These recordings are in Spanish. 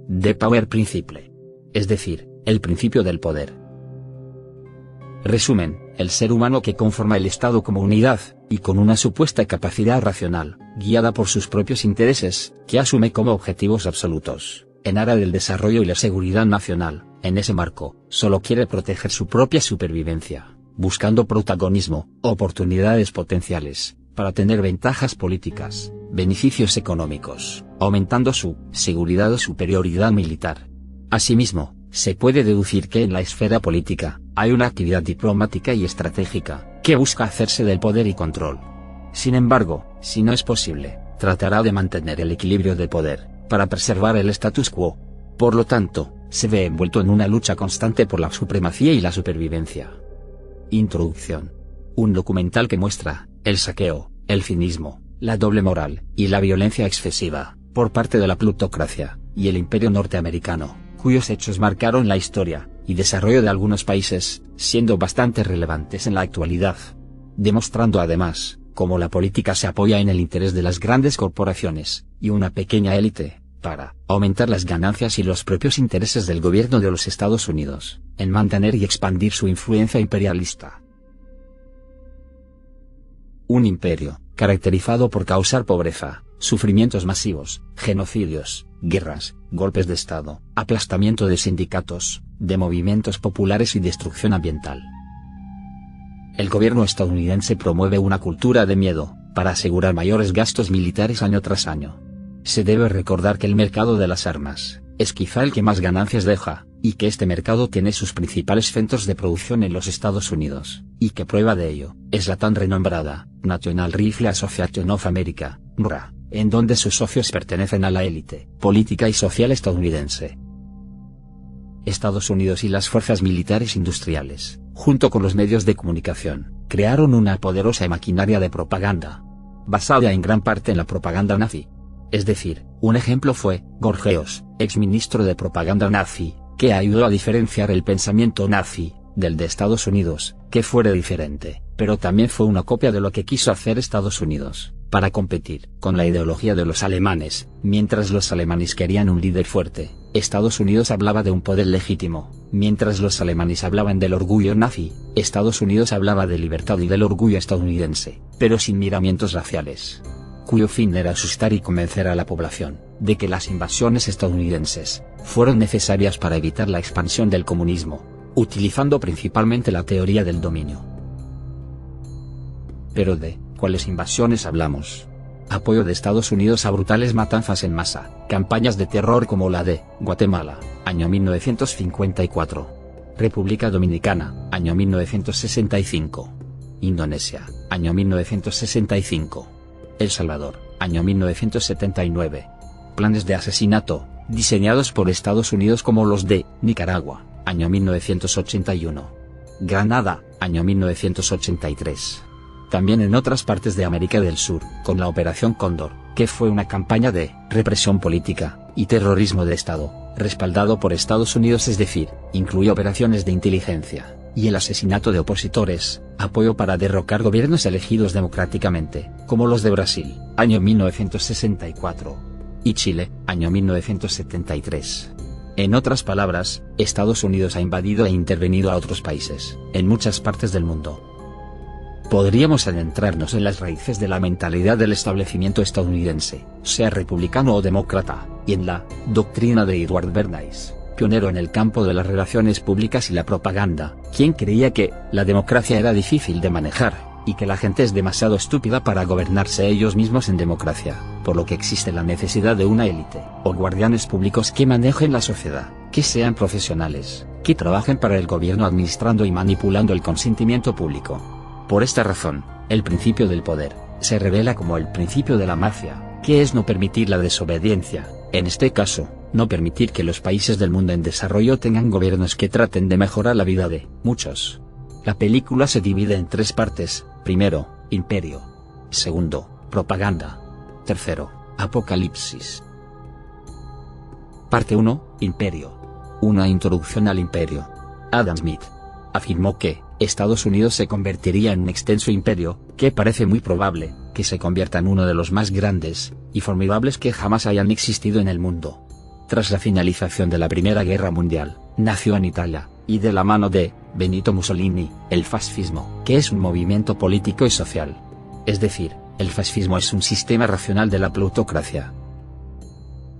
The Power Principle. Es decir, el principio del poder. Resumen, el ser humano que conforma el Estado como unidad, y con una supuesta capacidad racional, guiada por sus propios intereses, que asume como objetivos absolutos, en aras del desarrollo y la seguridad nacional, en ese marco, solo quiere proteger su propia supervivencia, buscando protagonismo, oportunidades potenciales, para tener ventajas políticas, beneficios económicos, aumentando su seguridad o superioridad militar. Asimismo, se puede deducir que en la esfera política, hay una actividad diplomática y estratégica, que busca hacerse del poder y control. Sin embargo, si no es posible, tratará de mantener el equilibrio de poder, para preservar el status quo. Por lo tanto, se ve envuelto en una lucha constante por la supremacía y la supervivencia. Introducción. Un documental que muestra el saqueo, el cinismo, la doble moral, y la violencia excesiva, por parte de la plutocracia, y el imperio norteamericano, cuyos hechos marcaron la historia y desarrollo de algunos países, siendo bastante relevantes en la actualidad. Demostrando además, cómo la política se apoya en el interés de las grandes corporaciones, y una pequeña élite, para aumentar las ganancias y los propios intereses del gobierno de los Estados Unidos, en mantener y expandir su influencia imperialista. Un imperio, caracterizado por causar pobreza, sufrimientos masivos, genocidios, guerras, golpes de Estado, aplastamiento de sindicatos, de movimientos populares y destrucción ambiental. El gobierno estadounidense promueve una cultura de miedo, para asegurar mayores gastos militares año tras año. Se debe recordar que el mercado de las armas, es quizá el que más ganancias deja, y que este mercado tiene sus principales centros de producción en los Estados Unidos, y que prueba de ello, es la tan renombrada, National Rifle Association of America, NRA, en donde sus socios pertenecen a la élite política y social estadounidense. Estados Unidos y las fuerzas militares industriales, junto con los medios de comunicación, crearon una poderosa maquinaria de propaganda, basada en gran parte en la propaganda nazi. Es decir, un ejemplo fue Gorgeos, exministro de propaganda nazi, que ayudó a diferenciar el pensamiento nazi del de Estados Unidos, que fuera diferente, pero también fue una copia de lo que quiso hacer Estados Unidos, para competir con la ideología de los alemanes. Mientras los alemanes querían un líder fuerte, Estados Unidos hablaba de un poder legítimo. Mientras los alemanes hablaban del orgullo nazi, Estados Unidos hablaba de libertad y del orgullo estadounidense, pero sin miramientos raciales, cuyo fin era asustar y convencer a la población de que las invasiones estadounidenses fueron necesarias para evitar la expansión del comunismo, utilizando principalmente la teoría del dominio. Pero ¿de cuáles invasiones hablamos? Apoyo de Estados Unidos a brutales matanzas en masa, campañas de terror como la de Guatemala, año 1954. República Dominicana, año 1965. Indonesia, año 1965. El Salvador, año 1979. Planes de asesinato, diseñados por Estados Unidos como los de Nicaragua, año 1981. Granada, año 1983. También en otras partes de América del Sur, con la Operación Cóndor, que fue una campaña de represión política y terrorismo de Estado, respaldado por Estados Unidos, es decir, incluye operaciones de inteligencia y el asesinato de opositores, apoyo para derrocar gobiernos elegidos democráticamente, como los de Brasil, año 1964, y Chile, año 1973. En otras palabras, Estados Unidos ha invadido e intervenido a otros países, en muchas partes del mundo. Podríamos adentrarnos en las raíces de la mentalidad del establecimiento estadounidense, sea republicano o demócrata, y en la doctrina de Edward Bernays, pionero en el campo de las relaciones públicas y la propaganda, quien creía que la democracia era difícil de manejar, y que la gente es demasiado estúpida para gobernarse ellos mismos en democracia, por lo que existe la necesidad de una élite, o guardianes públicos que manejen la sociedad, que sean profesionales, que trabajen para el gobierno administrando y manipulando el consentimiento público. Por esta razón, el principio del poder se revela como el principio de la mafia, que es no permitir la desobediencia, en este caso, no permitir que los países del mundo en desarrollo tengan gobiernos que traten de mejorar la vida de muchos. La película se divide en tres partes: primero, imperio; segundo, propaganda; tercero, apocalipsis. Parte 1, imperio. Una introducción al imperio. Adam Smith afirmó que Estados Unidos se convertiría en un extenso imperio, que parece muy probable que se convierta en uno de los más grandes y formidables que jamás hayan existido en el mundo. tras la finalización de la Primera Guerra Mundial, nació en Italia, y de la mano de Benito Mussolini, el fascismo, que es un movimiento político y social. Es decir, el fascismo es un sistema racional de la plutocracia.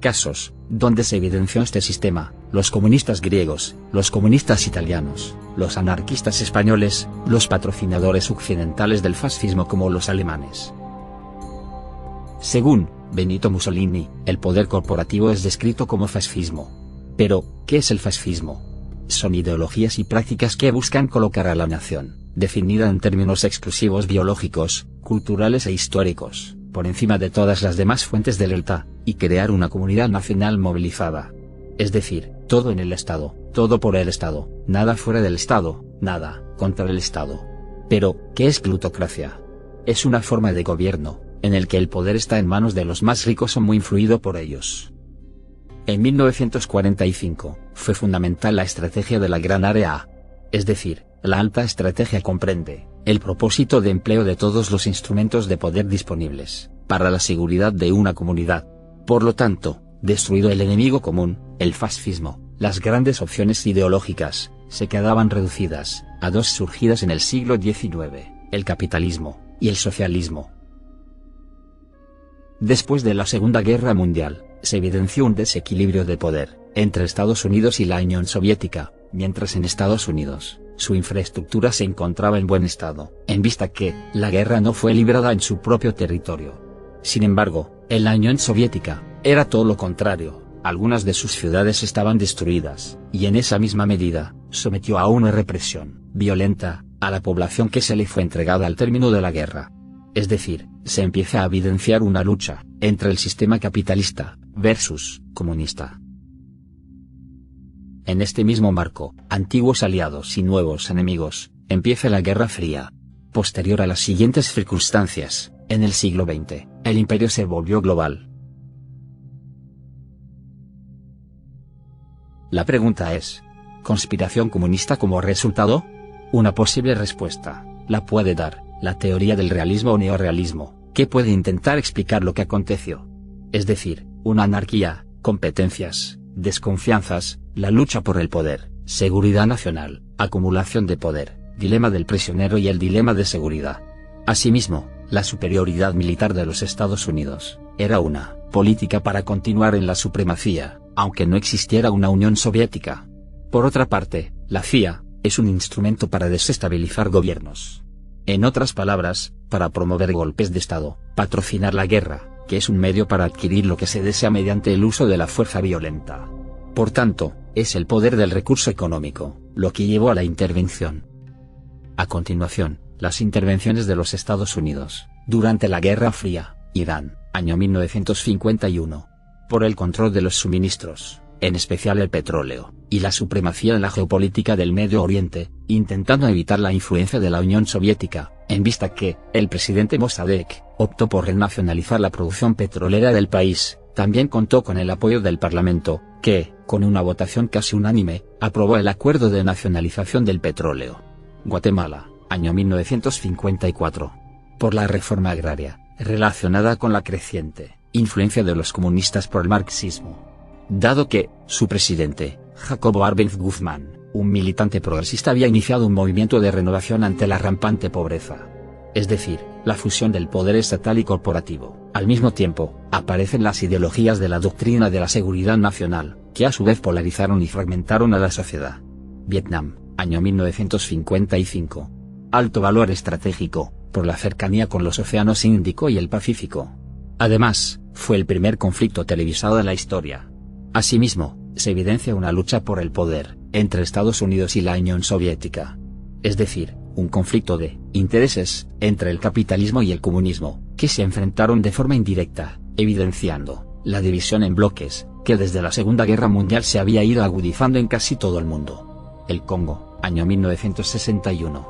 Casos donde se evidenció este sistema: los comunistas griegos, los comunistas italianos, los anarquistas españoles, los patrocinadores occidentales del fascismo como los alemanes. Según Benito Mussolini, el poder corporativo es descrito como fascismo. Pero, ¿qué es el fascismo? Son ideologías y prácticas que buscan colocar a la nación, definida en términos exclusivos biológicos, culturales e históricos, por encima de todas las demás fuentes de lealtad, y crear una comunidad nacional movilizada. Es decir, todo en el Estado, todo por el Estado, nada fuera del Estado, nada contra el Estado. Pero, ¿qué es plutocracia? Es una forma de gobierno, en el que el poder está en manos de los más ricos o muy influido por ellos. En 1945, fue fundamental la estrategia de la Gran Área A. Es decir, la alta estrategia comprende el propósito de empleo de todos los instrumentos de poder disponibles para la seguridad de una comunidad. Por lo tanto, destruido el enemigo común, el fascismo, las grandes opciones ideológicas se quedaban reducidas a dos surgidas en el siglo XIX, el capitalismo y el socialismo. Después de la Segunda Guerra Mundial, se evidenció un desequilibrio de poder entre Estados Unidos y la Unión Soviética, mientras en Estados Unidos, su infraestructura se encontraba en buen estado, en vista que la guerra no fue librada en su propio territorio. Sin embargo, en la Unión Soviética, era todo lo contrario: algunas de sus ciudades estaban destruidas, y en esa misma medida, sometió a una represión violenta a la población que se le fue entregada al término de la guerra. Es decir, se empieza a evidenciar una lucha entre el sistema capitalista versus comunista. En este mismo marco, antiguos aliados y nuevos enemigos, empieza la Guerra Fría. Posterior a las siguientes circunstancias, en el siglo XX, el imperio se volvió global. La pregunta es: ¿conspiración comunista como resultado? Una posible respuesta la puede dar la teoría del realismo o neorrealismo, que puede intentar explicar lo que aconteció. Es decir, una anarquía, competencias, desconfianzas, la lucha por el poder, seguridad nacional, acumulación de poder, dilema del prisionero y el dilema de seguridad. Asimismo, la superioridad militar de los Estados Unidos era una política para continuar en la supremacía, aunque no existiera una Unión Soviética. Por otra parte, la CIA es un instrumento para desestabilizar gobiernos. En otras palabras, para promover golpes de Estado, patrocinar la guerra, que es un medio para adquirir lo que se desea mediante el uso de la fuerza violenta. Por tanto, es el poder del recurso económico lo que llevó a la intervención. A continuación, las intervenciones de los Estados Unidos durante la Guerra Fría. Irán, año 1951. Por el control de los suministros, en especial el petróleo, y la supremacía en la geopolítica del Medio Oriente, intentando evitar la influencia de la Unión Soviética, en vista que el presidente Mossadegh optó por renacionalizar la producción petrolera del país. También contó con el apoyo del Parlamento, que, con una votación casi unánime, aprobó el acuerdo de nacionalización del petróleo. Guatemala, año 1954. Por la reforma agraria, relacionada con la creciente influencia de los comunistas por el marxismo. Dado que su presidente, Jacobo Arbenz Guzmán, un militante progresista, había iniciado un movimiento de renovación ante la rampante pobreza. Es decir, la fusión del poder estatal y corporativo. Al mismo tiempo, aparecen las ideologías de la doctrina de la seguridad nacional, que a su vez polarizaron y fragmentaron a la sociedad. Vietnam, año 1955. Alto valor estratégico, por la cercanía con los océanos Índico y el Pacífico. Además, fue el primer conflicto televisado en la historia. Asimismo, se evidencia una lucha por el poder entre Estados Unidos y la Unión Soviética. Es decir, un conflicto de intereses entre el capitalismo y el comunismo, que se enfrentaron de forma indirecta, evidenciando la división en bloques, que desde la Segunda Guerra Mundial se había ido agudizando en casi todo el mundo. El Congo, año 1961.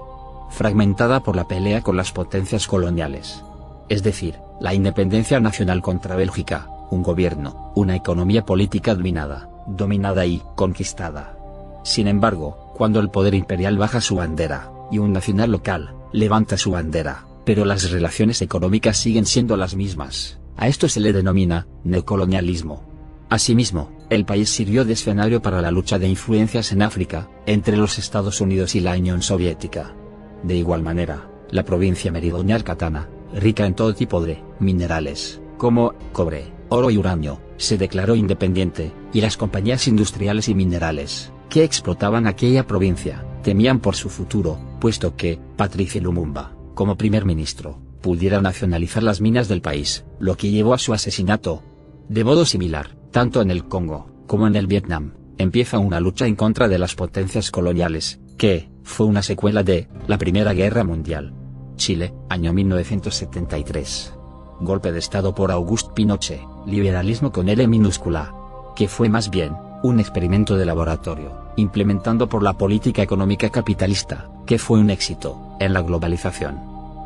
Fragmentada por la pelea con las potencias coloniales. Es decir, la independencia nacional contra Bélgica, un gobierno, una economía política dominada y conquistada. Sin embargo, cuando el poder imperial baja su bandera, y un nacional local levanta su bandera, pero las relaciones económicas siguen siendo las mismas, a esto se le denomina neocolonialismo. Asimismo, el país sirvió de escenario para la lucha de influencias en África, entre los Estados Unidos y la Unión Soviética. De igual manera, la provincia meridional Katana, rica en todo tipo de minerales, como cobre, oro y uranio, se declaró independiente, y las compañías industriales y minerales, que explotaban aquella provincia, temían por su futuro, puesto que Patrice Lumumba, como primer ministro, pudiera nacionalizar las minas del país, lo que llevó a su asesinato. De modo similar, tanto en el Congo, como en el Vietnam, empieza una lucha en contra de las potencias coloniales, que fue una secuela de la Primera Guerra Mundial. Chile, año 1973. Golpe de Estado por Auguste Pinochet, liberalismo con L minúscula. Que fue más bien un experimento de laboratorio, implementado por la política económica capitalista, que fue un éxito en la globalización.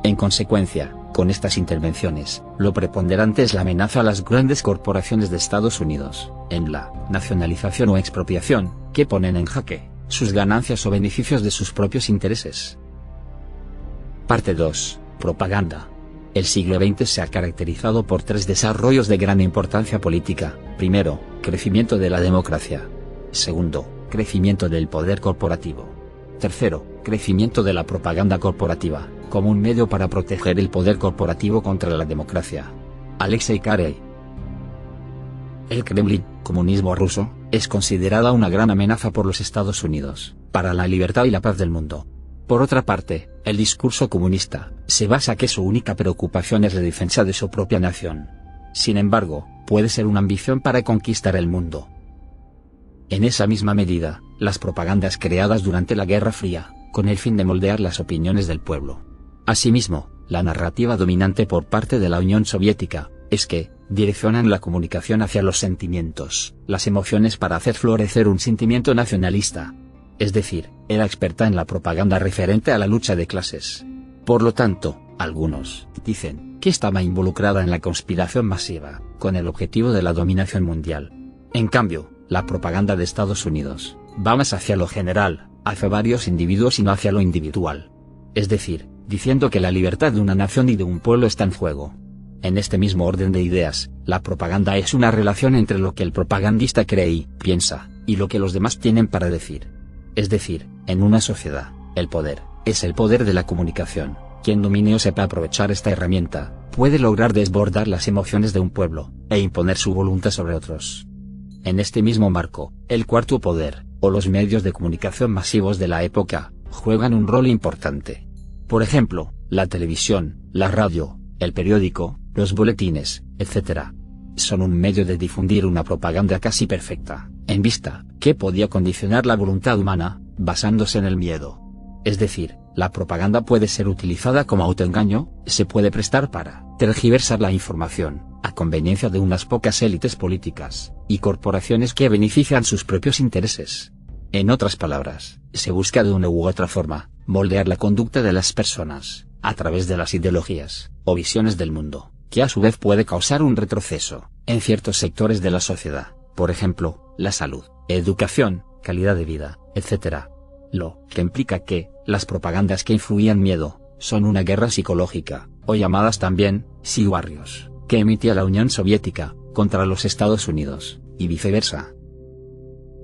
En consecuencia, con estas intervenciones, lo preponderante es la amenaza a las grandes corporaciones de Estados Unidos, en la nacionalización o expropiación, que ponen en jaque sus ganancias o beneficios de sus propios intereses. Parte 2. Propaganda. El siglo XX se ha caracterizado por tres desarrollos de gran importancia política. Primero, crecimiento de la democracia. Segundo, crecimiento del poder corporativo. Tercero, crecimiento de la propaganda corporativa, como un medio para proteger el poder corporativo contra la democracia. Alexei Karey. El Kremlin, comunismo ruso, es considerada una gran amenaza por los Estados Unidos, para la libertad y la paz del mundo. Por otra parte, el discurso comunista se basa que su única preocupación es la defensa de su propia nación. Sin embargo, puede ser una ambición para conquistar el mundo. En esa misma medida, las propagandas creadas durante la Guerra Fría, con el fin de moldear las opiniones del pueblo. Asimismo, la narrativa dominante por parte de la Unión Soviética es que direccionan la comunicación hacia los sentimientos, las emociones para hacer florecer un sentimiento nacionalista. Es decir, era experta en la propaganda referente a la lucha de clases. Por lo tanto, algunos dicen que estaba involucrada en la conspiración masiva, con el objetivo de la dominación mundial. En cambio, la propaganda de Estados Unidos va más hacia lo general, hacia varios individuos y no hacia lo individual. Es decir, diciendo que la libertad de una nación y de un pueblo está en juego. En este mismo orden de ideas, la propaganda es una relación entre lo que el propagandista cree y piensa, y lo que los demás tienen para decir. Es decir, en una sociedad, el poder es el poder de la comunicación. Quien domine o sepa aprovechar esta herramienta, puede lograr desbordar las emociones de un pueblo, e imponer su voluntad sobre otros. En este mismo marco, el cuarto poder, o los medios de comunicación masivos de la época, juegan un rol importante. Por ejemplo, la televisión, la radio, el periódico, los boletines, etc. Son un medio de difundir una propaganda casi perfecta, en vista que podía condicionar la voluntad humana, basándose en el miedo. Es decir, la propaganda puede ser utilizada como autoengaño, se puede prestar para tergiversar la información, a conveniencia de unas pocas élites políticas y corporaciones que benefician sus propios intereses. En otras palabras, se busca de una u otra forma moldear la conducta de las personas, a través de las ideologías o visiones del mundo, que a su vez puede causar un retroceso en ciertos sectores de la sociedad, por ejemplo, la salud, educación, calidad de vida, etc. Lo que implica que las propagandas que influían miedo son una guerra psicológica, o llamadas también psiwarrios, que emitía la Unión Soviética contra los Estados Unidos, y viceversa.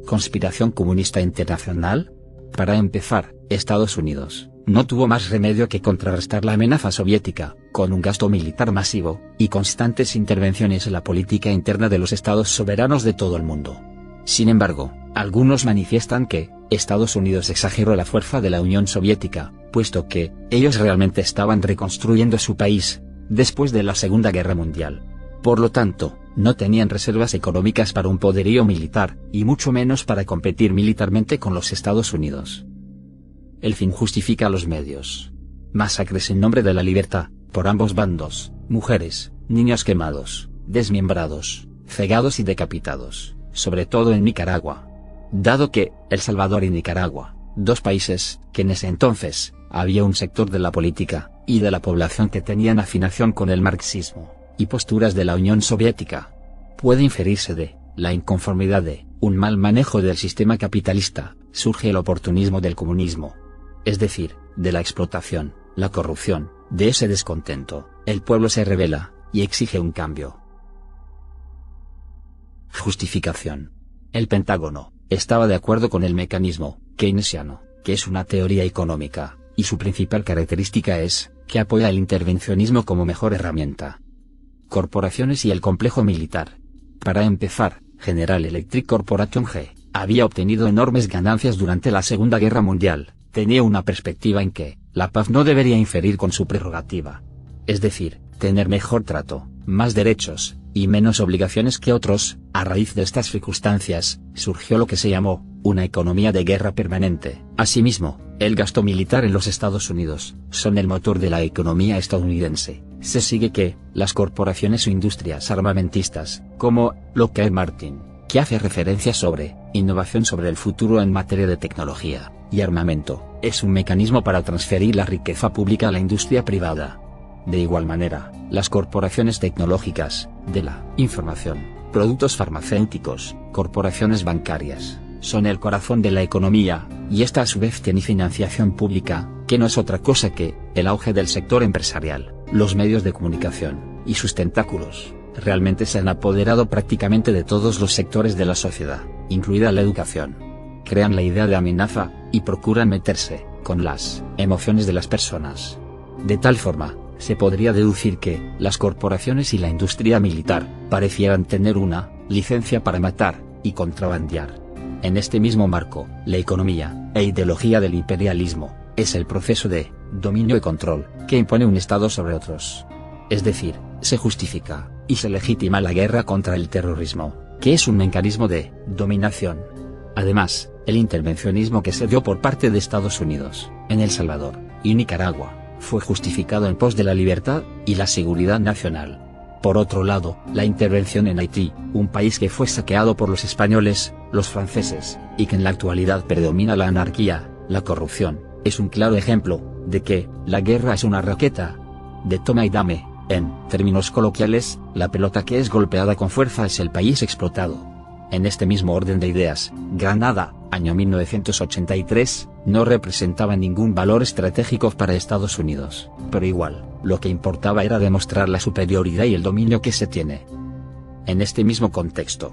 ¿Conspiración comunista internacional? Para empezar, Estados Unidos no tuvo más remedio que contrarrestar la amenaza soviética, con un gasto militar masivo, y constantes intervenciones en la política interna de los estados soberanos de todo el mundo. Sin embargo, algunos manifiestan que Estados Unidos exageró la fuerza de la Unión Soviética, puesto que ellos realmente estaban reconstruyendo su país después de la Segunda Guerra Mundial. Por lo tanto, no tenían reservas económicas para un poderío militar, y mucho menos para competir militarmente con los Estados Unidos. El fin justifica los medios. Masacres en nombre de la libertad, por ambos bandos, mujeres, niños quemados, desmembrados, cegados y decapitados, sobre todo en Nicaragua. Dado que El Salvador y Nicaragua, dos países que en ese entonces había un sector de la política y de la población que tenían afinación con el marxismo y posturas de la Unión Soviética, puede inferirse de la inconformidad de un mal manejo del sistema capitalista, surge el oportunismo del comunismo. Es decir, de la explotación, la corrupción, de ese descontento, el pueblo se rebela y exige un cambio. Justificación. El Pentágono estaba de acuerdo con el mecanismo keynesiano, que es una teoría económica, y su principal característica es que apoya el intervencionismo como mejor herramienta. Corporaciones y el complejo militar. Para empezar, General Electric Corporation G. había obtenido enormes ganancias durante la Segunda Guerra Mundial, tenía una perspectiva en que la paz no debería inferir con su prerrogativa. Es decir, tener mejor trato, más derechos, y menos obligaciones que otros. A raíz de estas circunstancias, surgió lo que se llamó una economía de guerra permanente. Asimismo, el gasto militar en los Estados Unidos son el motor de la economía estadounidense. Se sigue que las corporaciones o industrias armamentistas, como Lockheed Martin, que hace referencia sobre innovación sobre el futuro en materia de tecnología y armamento, es un mecanismo para transferir la riqueza pública a la industria privada. De igual manera, las corporaciones tecnológicas, de la información, productos farmacéuticos, corporaciones bancarias, son el corazón de la economía, y esta a su vez tiene financiación pública, que no es otra cosa que el auge del sector empresarial. Los medios de comunicación y sus tentáculos realmente se han apoderado prácticamente de todos los sectores de la sociedad, incluida la educación. Crean la idea de amenaza y procuran meterse con las emociones de las personas. De tal forma, se podría deducir que las corporaciones y la industria militar parecieran tener una licencia para matar y contrabandear. En este mismo marco, la economía e ideología del imperialismo es el proceso de dominio y control que impone un Estado sobre otros. Es decir, se justifica y se legitima la guerra contra el terrorismo, que es un mecanismo de dominación. Además, el intervencionismo que se dio por parte de Estados Unidos en El Salvador y Nicaragua fue justificado en pos de la libertad y la seguridad nacional. Por otro lado, la intervención en Haití, un país que fue saqueado por los españoles, los franceses, y que en la actualidad predomina la anarquía, la corrupción, es un claro ejemplo de que la guerra es una raqueta de toma y dame. En términos coloquiales, la pelota que es golpeada con fuerza es el país explotado. En este mismo orden de ideas, Granada, año 1983, no representaba ningún valor estratégico para Estados Unidos, pero igual, lo que importaba era demostrar la superioridad y el dominio que se tiene. En este mismo contexto,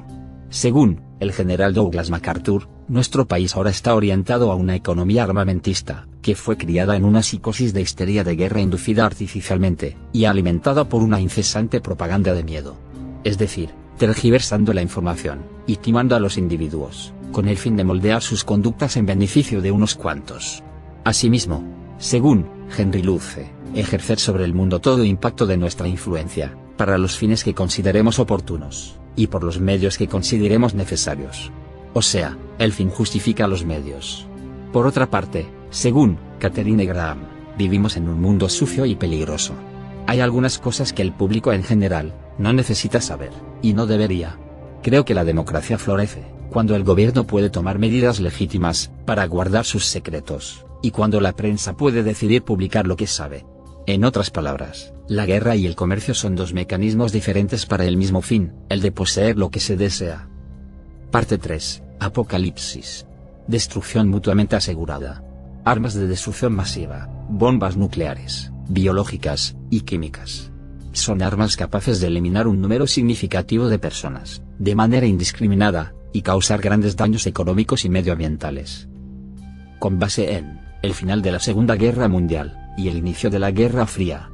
según el general Douglas MacArthur, nuestro país ahora está orientado a una economía armamentista, que fue criada en una psicosis de histeria de guerra inducida artificialmente, y alimentada por una incesante propaganda de miedo. Es decir, tergiversando la información, y timando a los individuos, con el fin de moldear sus conductas en beneficio de unos cuantos. Asimismo, según Henry Luce, ejercer sobre el mundo todo impacto de nuestra influencia, para los fines que consideremos oportunos, y por los medios que consideremos necesarios. O sea, el fin justifica los medios. Por otra parte, según Catherine Graham, vivimos en un mundo sucio y peligroso. Hay algunas cosas que el público en general no necesita saber, y no debería. Creo que la democracia florece cuando el gobierno puede tomar medidas legítimas para guardar sus secretos, y cuando la prensa puede decidir publicar lo que sabe. En otras palabras, la guerra y el comercio son dos mecanismos diferentes para el mismo fin, el de poseer lo que se desea. Parte 3. Apocalipsis. Destrucción mutuamente asegurada. Armas de destrucción masiva, bombas nucleares, biológicas y químicas. Son armas capaces de eliminar un número significativo de personas, de manera indiscriminada, y causar grandes daños económicos y medioambientales. Con base en el final de la Segunda Guerra Mundial y el inicio de la Guerra Fría,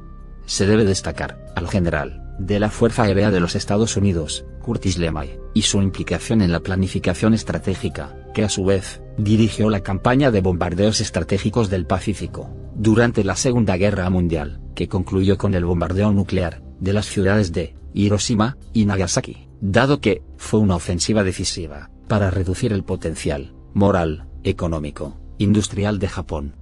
se debe destacar al general de la Fuerza Aérea de los Estados Unidos, Curtis LeMay, y su implicación en la planificación estratégica, que a su vez dirigió la campaña de bombardeos estratégicos del Pacífico durante la Segunda Guerra Mundial, que concluyó con el bombardeo nuclear de las ciudades de Hiroshima y Nagasaki, dado que fue una ofensiva decisiva para reducir el potencial moral, económico, industrial de Japón.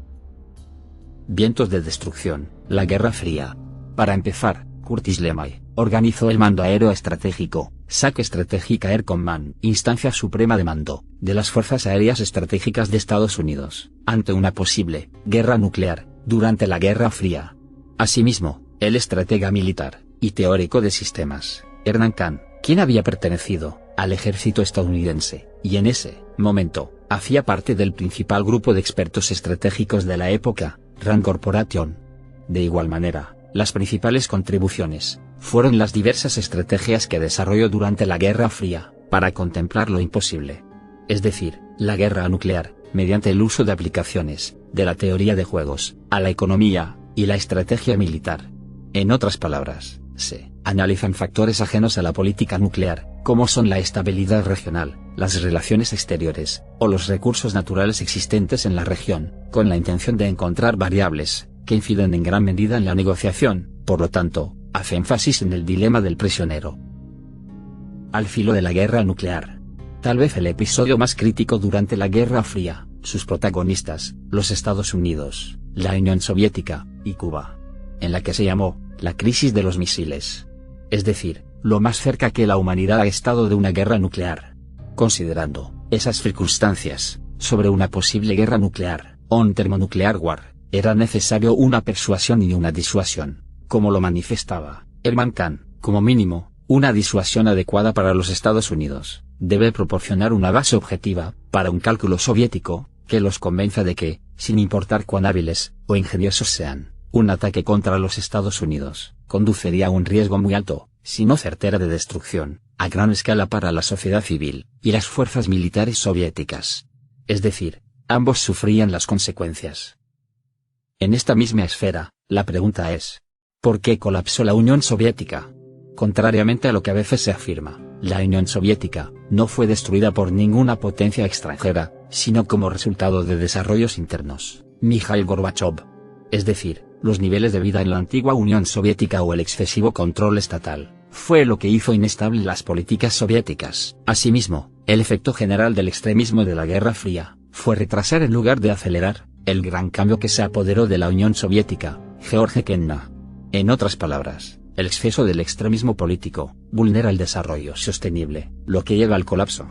Vientos de destrucción, la Guerra Fría. Para empezar, Curtis LeMay organizó el Mando Aéreo Estratégico, SAC Strategic Air Command, instancia suprema de mando de las Fuerzas Aéreas Estratégicas de Estados Unidos, ante una posible guerra nuclear durante la Guerra Fría. Asimismo, el estratega militar y teórico de sistemas, Hernán Kahn, quien había pertenecido al ejército estadounidense, y en ese momento hacía parte del principal grupo de expertos estratégicos de la época, Rand Corporation. De igual manera, las principales contribuciones fueron las diversas estrategias que desarrolló durante la Guerra Fría, para contemplar lo imposible. Es decir, la guerra nuclear, mediante el uso de aplicaciones, de la teoría de juegos, a la economía, y la estrategia militar. En otras palabras, se analizan factores ajenos a la política nuclear, como son la estabilidad regional, las relaciones exteriores, o los recursos naturales existentes en la región, con la intención de encontrar variables, que inciden en gran medida en la negociación. Por lo tanto, hace énfasis en el dilema del prisionero. Al filo de la guerra nuclear. Tal vez el episodio más crítico durante la Guerra Fría, sus protagonistas, los Estados Unidos, la Unión Soviética, y Cuba. En la que se llamó, la crisis de los misiles. Es decir, lo más cerca que la humanidad ha estado de una guerra nuclear. Considerando esas circunstancias, sobre una posible guerra nuclear, o un termonuclear war, era necesario una persuasión y una disuasión, como lo manifestaba Herman Kahn. Como mínimo, una disuasión adecuada para los Estados Unidos debe proporcionar una base objetiva, para un cálculo soviético, que los convenza de que, sin importar cuán hábiles o ingeniosos sean, un ataque contra los Estados Unidos conduciría a un riesgo muy alto, si no certera de destrucción, a gran escala para la sociedad civil y las fuerzas militares soviéticas. Es decir, ambos sufrían las consecuencias. En esta misma esfera, la pregunta es: ¿por qué colapsó la Unión Soviética? Contrariamente a lo que a veces se afirma, la Unión Soviética no fue destruida por ninguna potencia extranjera, sino como resultado de desarrollos internos. Mikhail Gorbachev. Es decir, los niveles de vida en la antigua Unión Soviética o el excesivo control estatal, fue lo que hizo inestable las políticas soviéticas. Asimismo, el efecto general del extremismo de la Guerra Fría, fue retrasar en lugar de acelerar, el gran cambio que se apoderó de la Unión Soviética. George Kennan. En otras palabras, el exceso del extremismo político, vulnera el desarrollo sostenible, lo que lleva al colapso.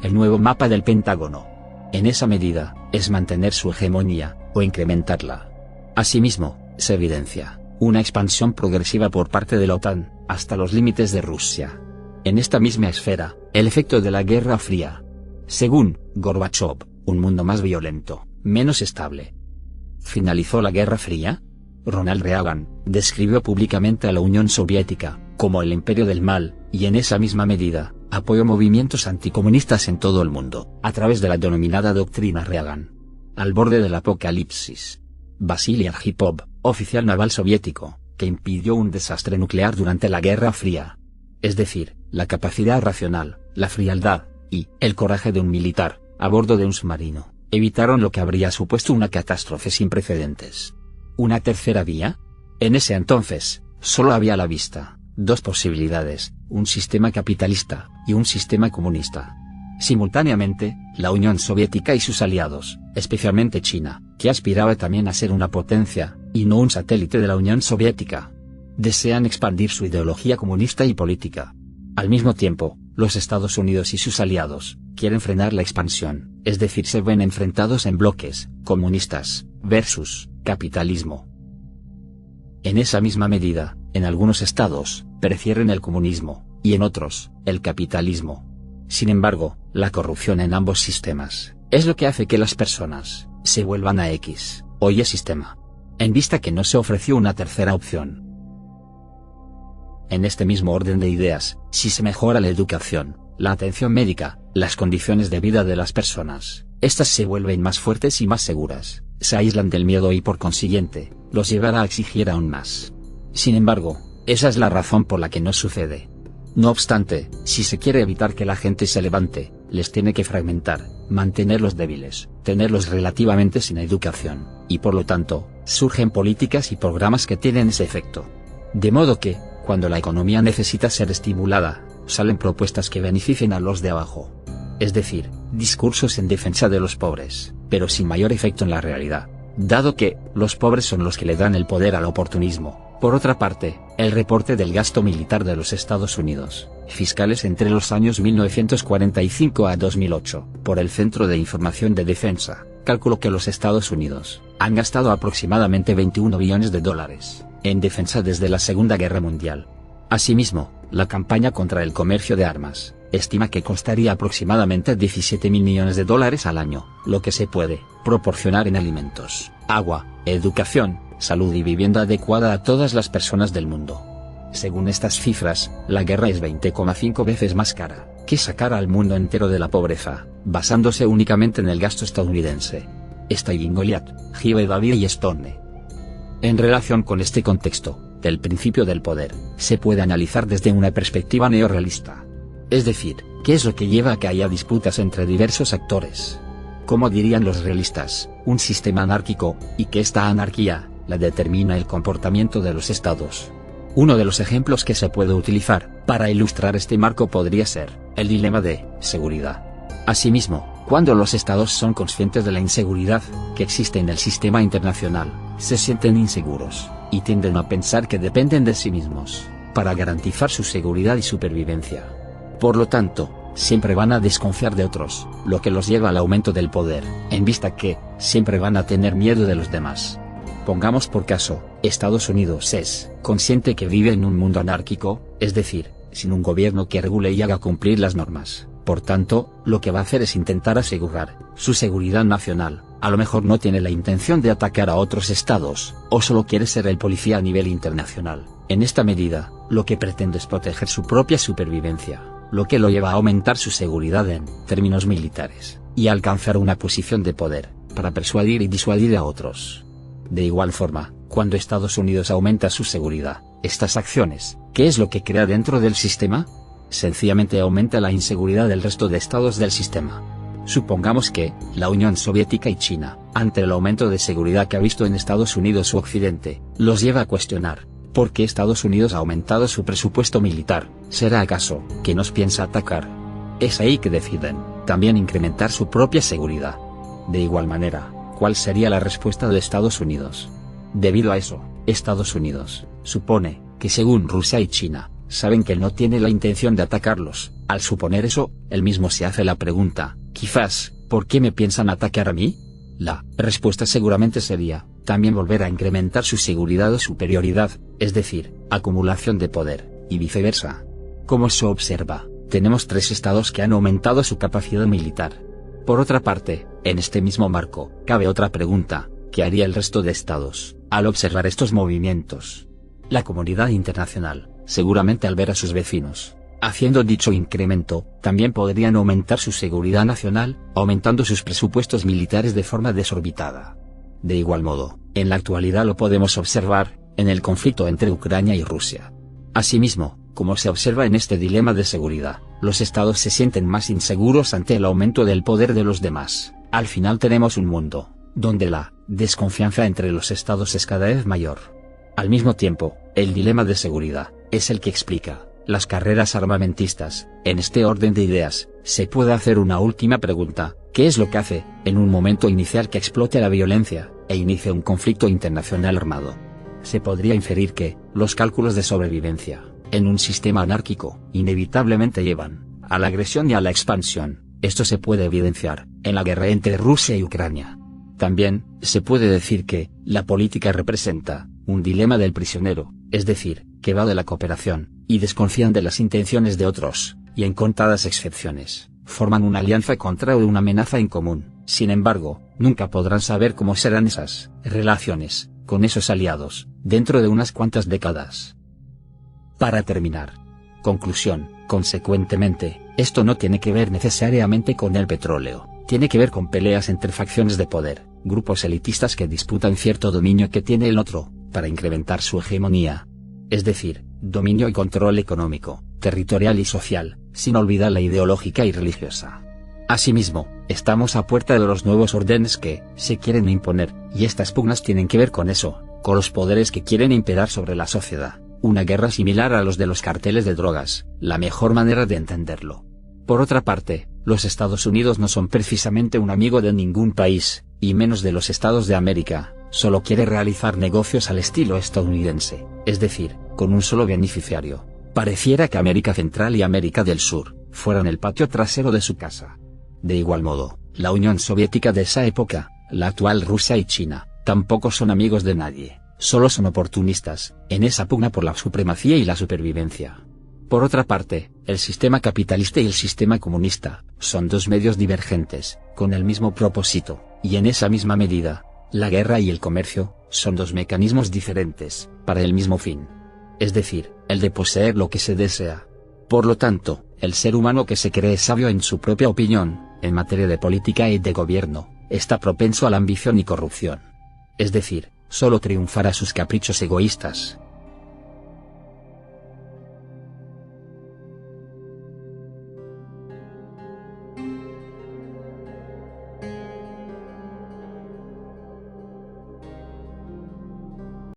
El nuevo mapa del Pentágono, en esa medida, es mantener su hegemonía, o incrementarla. Asimismo, se evidencia una expansión progresiva por parte de la OTAN, hasta los límites de Rusia. En esta misma esfera, el efecto de la Guerra Fría. Según Gorbachev, un mundo más violento, menos estable. ¿Finalizó la Guerra Fría? Ronald Reagan describió públicamente a la Unión Soviética como el imperio del mal, y en esa misma medida, apoyó movimientos anticomunistas en todo el mundo, a través de la denominada doctrina Reagan. Al borde del apocalipsis. Vasily Arkhipov, oficial naval soviético, que impidió un desastre nuclear durante la Guerra Fría. Es decir, la capacidad racional, la frialdad, y el coraje de un militar, a bordo de un submarino, evitaron lo que habría supuesto una catástrofe sin precedentes. ¿Una tercera vía? En ese entonces, solo había a la vista dos posibilidades: un sistema capitalista y un sistema comunista. Simultáneamente, la Unión Soviética y sus aliados, especialmente China, que aspiraba también a ser una potencia, y no un satélite de la Unión Soviética, desean expandir su ideología comunista y política. Al mismo tiempo, los Estados Unidos y sus aliados quieren frenar la expansión, es decir, se ven enfrentados en bloques comunistas versus capitalismo. En esa misma medida, en algunos estados, prefieren el comunismo, y en otros, el capitalismo. Sin embargo, la corrupción en ambos sistemas es lo que hace que las personas se vuelvan a X o Y sistema, en vista que no se ofreció una tercera opción. En este mismo orden de ideas, si se mejora la educación, la atención médica, las condiciones de vida de las personas, estas se vuelven más fuertes y más seguras, se aíslan del miedo y por consiguiente, los llevará a exigir aún más. Sin embargo, esa es la razón por la que no sucede. No obstante, si se quiere evitar que la gente se levante, les tiene que fragmentar, mantenerlos débiles, tenerlos relativamente sin educación, y por lo tanto, surgen políticas y programas que tienen ese efecto. De modo que, cuando la economía necesita ser estimulada, salen propuestas que beneficien a los de abajo. Es decir, discursos en defensa de los pobres, pero sin mayor efecto en la realidad, dado que los pobres son los que le dan el poder al oportunismo. Por otra parte, el reporte del gasto militar de los Estados Unidos, fiscales entre los años 1945 a 2008, por el Centro de Información de Defensa, calculó que los Estados Unidos han gastado aproximadamente 21 billones de dólares en defensa desde la Segunda Guerra Mundial. Asimismo, la campaña contra el comercio de armas estima que costaría aproximadamente 17.000 millones de dólares al año, lo que se puede proporcionar en alimentos, agua, educación, salud y vivienda adecuada a todas las personas del mundo. Según estas cifras, la guerra es 20,5 veces más cara. que sacar al mundo entero de la pobreza, basándose únicamente en el gasto estadounidense. Stalin, Goliath, Gibe, David y Stone. En relación con este contexto, del principio del poder, se puede analizar desde una perspectiva neorrealista. Es decir, ¿qué es lo que lleva a que haya disputas entre diversos actores? Como dirían los realistas, un sistema anárquico, y que esta anarquía la determina el comportamiento de los estados. Uno de los ejemplos que se puede utilizar para ilustrar este marco podría ser el dilema de seguridad. Asimismo, cuando los estados son conscientes de la inseguridad que existe en el sistema internacional, se sienten inseguros, y tienden a pensar que dependen de sí mismos para garantizar su seguridad y supervivencia. Por lo tanto, siempre van a desconfiar de otros, lo que los lleva al aumento del poder, en vista que siempre van a tener miedo de los demás. Pongamos por caso, Estados Unidos es consciente que vive en un mundo anárquico, es decir, sin un gobierno que regule y haga cumplir las normas. Por tanto, lo que va a hacer es intentar asegurar su seguridad nacional. A lo mejor no tiene la intención de atacar a otros estados, o solo quiere ser el policía a nivel internacional. En esta medida, lo que pretende es proteger su propia supervivencia, lo que lo lleva a aumentar su seguridad en términos militares, y a alcanzar una posición de poder, para persuadir y disuadir a otros. De igual forma, cuando Estados Unidos aumenta su seguridad, estas acciones, ¿qué es lo que crea dentro del sistema? Sencillamente aumenta la inseguridad del resto de estados del sistema. Supongamos que la Unión Soviética y China, ante el aumento de seguridad que ha visto en Estados Unidos u Occidente, los lleva a cuestionar ¿por qué Estados Unidos ha aumentado su presupuesto militar? ¿Será acaso que nos piensa atacar? Es ahí que deciden también incrementar su propia seguridad. De igual manera, ¿cuál sería la respuesta de Estados Unidos? Debido a eso, Estados Unidos supone que según Rusia y China saben que no tiene la intención de atacarlos. Al suponer eso, él mismo se hace la pregunta, quizás, ¿por qué me piensan atacar a mí? La respuesta seguramente sería, también volver a incrementar su seguridad o superioridad, es decir, acumulación de poder, y viceversa. Como se observa, tenemos tres estados que han aumentado su capacidad militar. Por otra parte, en este mismo marco, cabe otra pregunta, ¿qué haría el resto de estados al observar estos movimientos? La comunidad internacional, seguramente al ver a sus vecinos haciendo dicho incremento, también podrían aumentar su seguridad nacional, aumentando sus presupuestos militares de forma desorbitada. De igual modo, en la actualidad lo podemos observar, en el conflicto entre Ucrania y Rusia. Asimismo, como se observa en este dilema de seguridad, los estados se sienten más inseguros ante el aumento del poder de los demás. Al final tenemos un mundo donde la desconfianza entre los estados es cada vez mayor. Al mismo tiempo, el dilema de seguridad es el que explica las carreras armamentistas. En este orden de ideas, se puede hacer una última pregunta, ¿qué es lo que hace, en un momento inicial que explote la violencia, e inicie un conflicto internacional armado? Se podría inferir que, los cálculos de sobrevivencia, en un sistema anárquico, inevitablemente llevan a la agresión y a la expansión. Esto se puede evidenciar en la guerra entre Rusia y Ucrania. También, se puede decir que, la política representa un dilema del prisionero, es decir, que va de la cooperación, y desconfían de las intenciones de otros, y en contadas excepciones, forman una alianza contra una amenaza en común. Sin embargo, nunca podrán saber cómo serán esas relaciones con esos aliados, dentro de unas cuantas décadas. Para terminar. Conclusión, consecuentemente, esto no tiene que ver necesariamente con el petróleo, tiene que ver con peleas entre facciones de poder, grupos elitistas que disputan cierto dominio que tiene el otro, para incrementar su hegemonía. Es decir, dominio y control económico, territorial y social, sin olvidar la ideológica y religiosa. Asimismo, estamos a puerta de los nuevos órdenes que se quieren imponer, y estas pugnas tienen que ver con eso, con los poderes que quieren imperar sobre la sociedad. Una guerra similar a los de los carteles de drogas, la mejor manera de entenderlo. Por otra parte, los Estados Unidos no son precisamente un amigo de ningún país, y menos de los Estados de América, solo quiere realizar negocios al estilo estadounidense, es decir, con un solo beneficiario. Pareciera que América Central y América del Sur fueran el patio trasero de su casa. De igual modo, la Unión Soviética de esa época, la actual Rusia y China, tampoco son amigos de nadie, solo son oportunistas, en esa pugna por la supremacía y la supervivencia. Por otra parte, el sistema capitalista y el sistema comunista, son dos medios divergentes, con el mismo propósito, y en esa misma medida, la guerra y el comercio, son dos mecanismos diferentes, para el mismo fin. Es decir, el de poseer lo que se desea. Por lo tanto, El ser humano que se cree sabio en su propia opinión, en materia de política y de gobierno, está propenso a la ambición y corrupción. Es decir, solo triunfará sus caprichos egoístas,